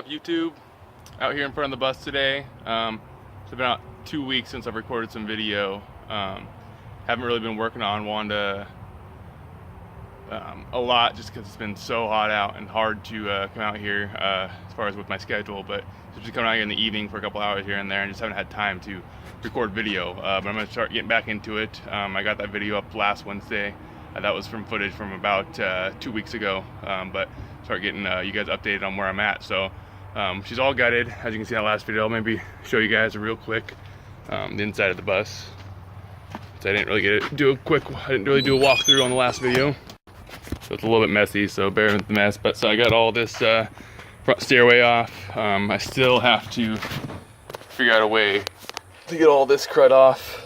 up, YouTube? Out here in front of the bus today. It's been about 2 weeks since I've recorded some video. Haven't really been working on Wanda a lot just because it's been so hot out and hard to come out here as far as with my schedule. But just coming out here in the evening for a couple hours here and there and just haven't had time to record video. But I'm going to start getting back into it. I got that video up last Wednesday. That was from footage from about 2 weeks ago. But start getting you guys updated on where I'm at. So she's all gutted, as you can see in that last video. I'll maybe show you guys real quick the inside of the bus. So I didn't really I didn't really do a walkthrough on the last video. So it's a little bit messy, so bear with the mess. But so I got all this front stairway off. I still have to figure out a way to get all this crud off.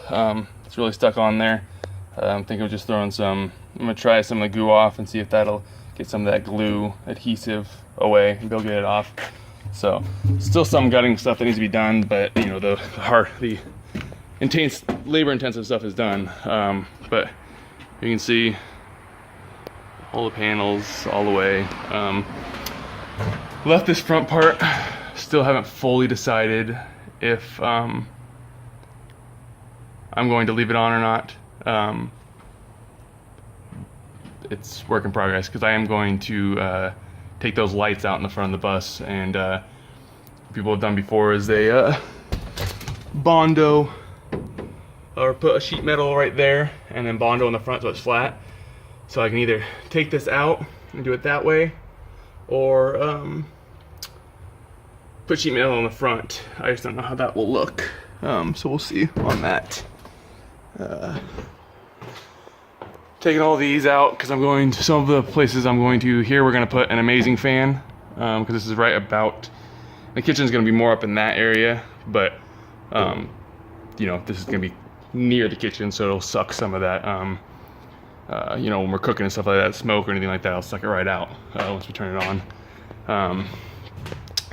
It's really stuck on there. I'm thinking of just throwing I'm gonna try some of the goo off and see if that'll get some of that glue adhesive away and be able to get it off. So still some gutting stuff that needs to be done, but you know, the intense labor intensive stuff is done. But you can see all the panels all the way. Left this front part, still haven't fully decided if I'm going to leave it on or not. It's work in progress because I am going to take those lights out in the front of the bus, and people have done before is they Bondo or put a sheet metal right there and then Bondo in the front so it's flat. So I can either take this out and do it that way, or put sheet metal on the front. I just don't know how that will look. So we'll see on that. Taking all these out because I'm going to some of the places I'm going to here. We're going to put an amazing fan because this is right about the kitchen's going to be more up in that area, but you know, this is going to be near the kitchen, so it'll suck some of that you know, when we're cooking and stuff like that, smoke or anything like that, I'll suck it right out once we turn it on.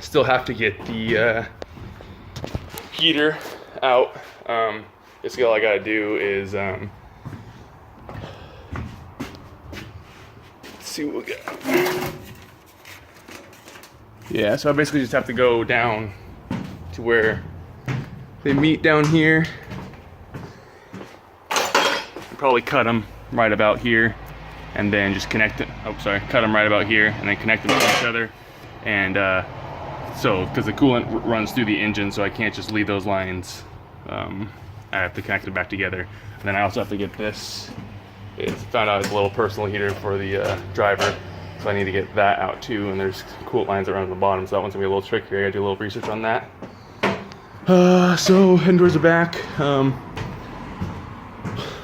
Still have to get the heater out. Basically all I gotta do is see what we got. Yeah, so I basically just have to go down to where they meet down here. Probably cut them right about here, and then just connect it. Oh, sorry, cut them right about here, and then connect them to each other. And so, because the coolant runs through the engine, so I can't just leave those lines. I have to connect it back together. And then I also have to get this. Found out it's a little personal heater for the driver, so I need to get that out too. And there's coolant lines around the bottom, so that one's gonna be a little trickier. I gotta do a little research on that. So heading towards the back.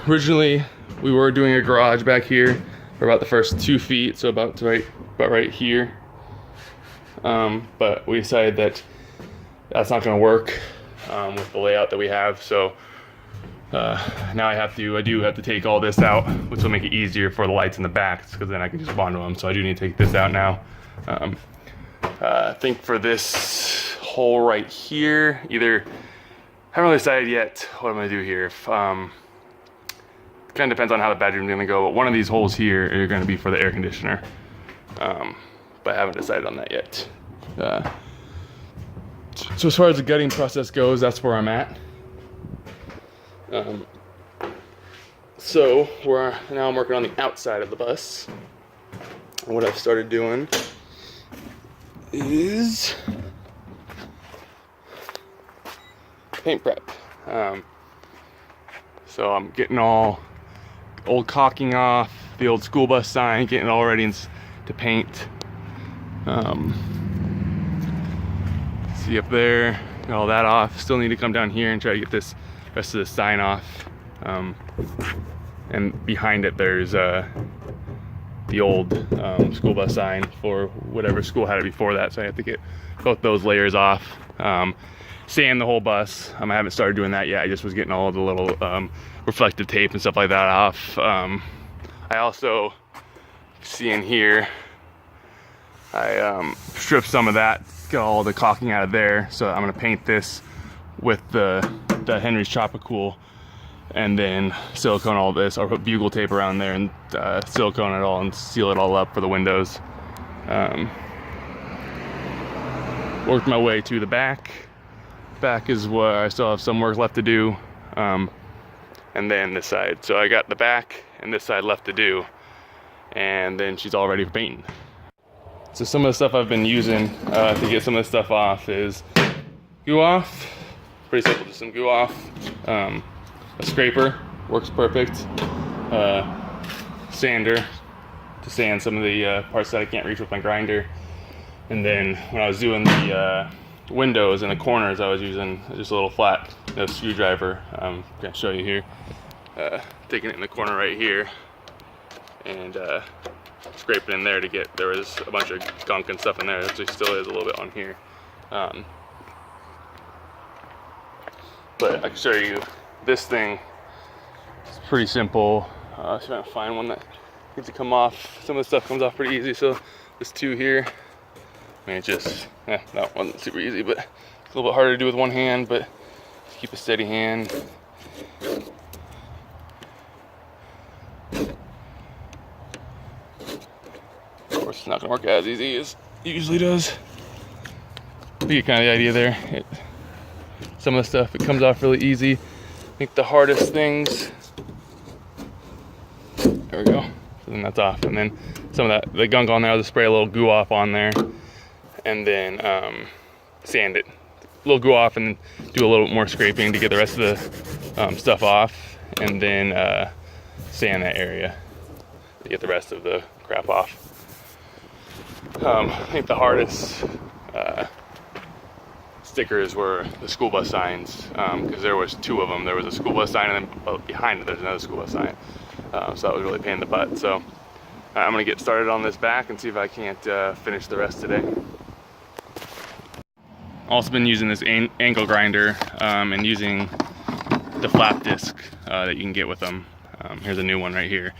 Originally, we were doing a garage back here for about the first 2 feet, so about right here. But we decided that that's not gonna work with the layout that we have. So now I do have to take all this out, which will make it easier for the lights in the back, because then I can just Bondo them. So I do need to take this out now. I think for this hole right here, either haven't really decided yet what I'm gonna do here. If kind of depends on how the bedroom's gonna go, but one of these holes here are gonna be for the air conditioner. But I haven't decided on that yet. So as far as the gutting process goes, that's where I'm at. So now I'm working on the outside of the bus. And what I've started doing is paint prep. So I'm getting all old caulking off, the old school bus sign, getting it all ready to paint. See up there, got all that off. Still need to come down here and try to get this rest of the sign off. And behind it there's the old school bus sign for whatever school had it before that, so I have to get both those layers off. Sand the whole bus. I haven't started doing that yet. I just was getting all the little reflective tape and stuff like that off. I also see in here I stripped some of that, got all the caulking out of there, so I'm gonna paint this with the Henry's Tropicool, and then silicone all this, or put bugle tape around there and silicone it all and seal it all up for the windows. worked my way to the back. Back is where I still have some work left to do, and then this side. So I got the back and this side left to do, and then she's all ready for painting. So some of the stuff I've been using to get some of this stuff off is goo off. Pretty simple, just some goo off. A scraper works perfect. Sander to sand some of the parts that I can't reach with my grinder. And then when I was doing the windows and the corners, I was using just a little flat screwdriver. I'm gonna show you here. Taking it in the corner right here and scraping in there to get, there was a bunch of gunk and stuff in there. There still is a little bit on here. But I can show you this thing. It's pretty simple. I'm trying to find one that needs to come off. Some of the stuff comes off pretty easy. So this two here, I mean, it just, that wasn't super easy, but it's a little bit harder to do with one hand, but just keep a steady hand. Of course, it's not gonna work as easy as it usually does. You get kind of the idea there. Some of the stuff, it comes off really easy. I think the hardest things, there we go. So then that's off. And then some of the gunk on there, I'll just spray a little goo off on there. And then sand it. A little goo off and then do a little more scraping to get the rest of the stuff off. And then sand that area to get the rest of the crap off. I think the hardest stickers were the school bus signs, because there was two of them. There was a school bus sign, and then behind it there's another school bus sign. So that was really a pain in the butt. So I'm gonna get started on this back and see if I can't finish the rest today. Also been using this angle grinder and using the flap disc that you can get with them. Here's a new one right here.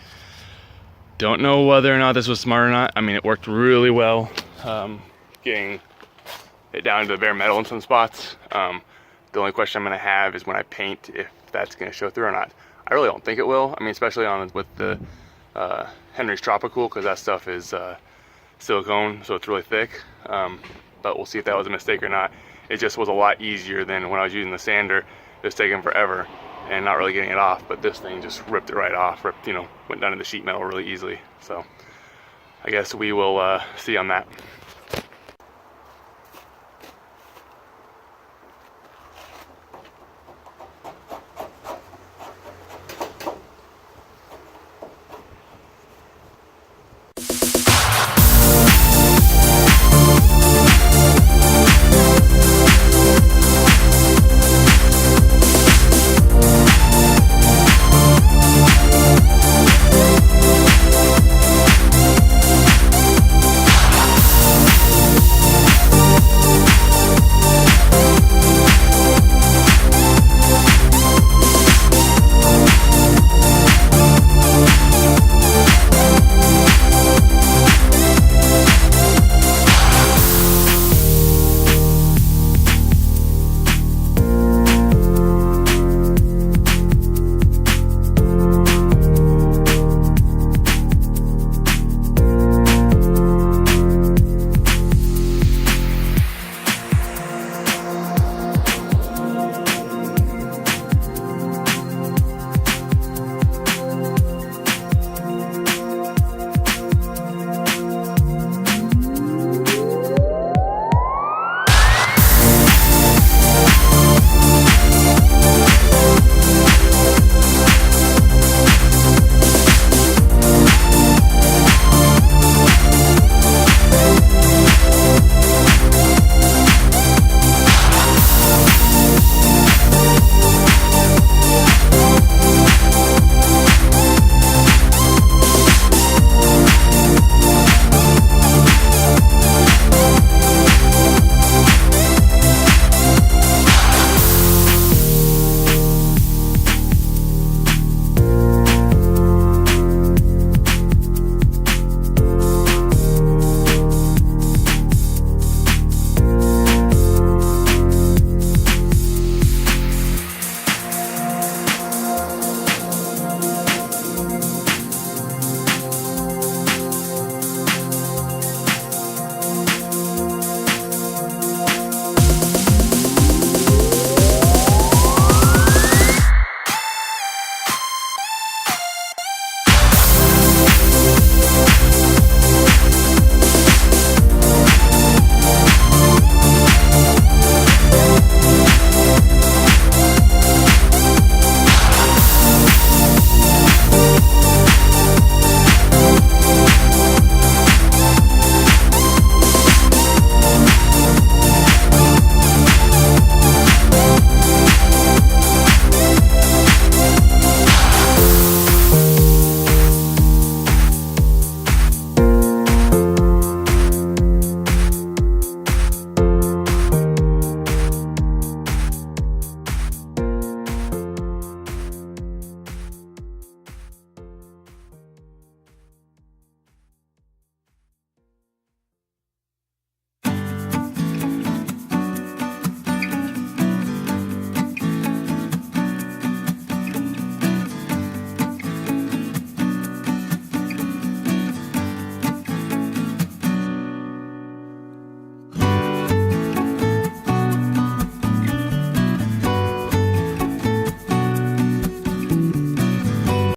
Don't know whether or not this was smart or not. I mean, it worked really well, getting it down to the bare metal in some spots. The only question I'm gonna have is when I paint, if that's gonna show through or not. I really don't think it will. I mean, especially on with the Henry's Tropical, because that stuff is silicone, so it's really thick. But we'll see if that was a mistake or not. It just was a lot easier than when I was using the sander. It was taking forever and not really getting it off, but this thing just ripped it right off, went down to the sheet metal really easily. So I guess we will see on that.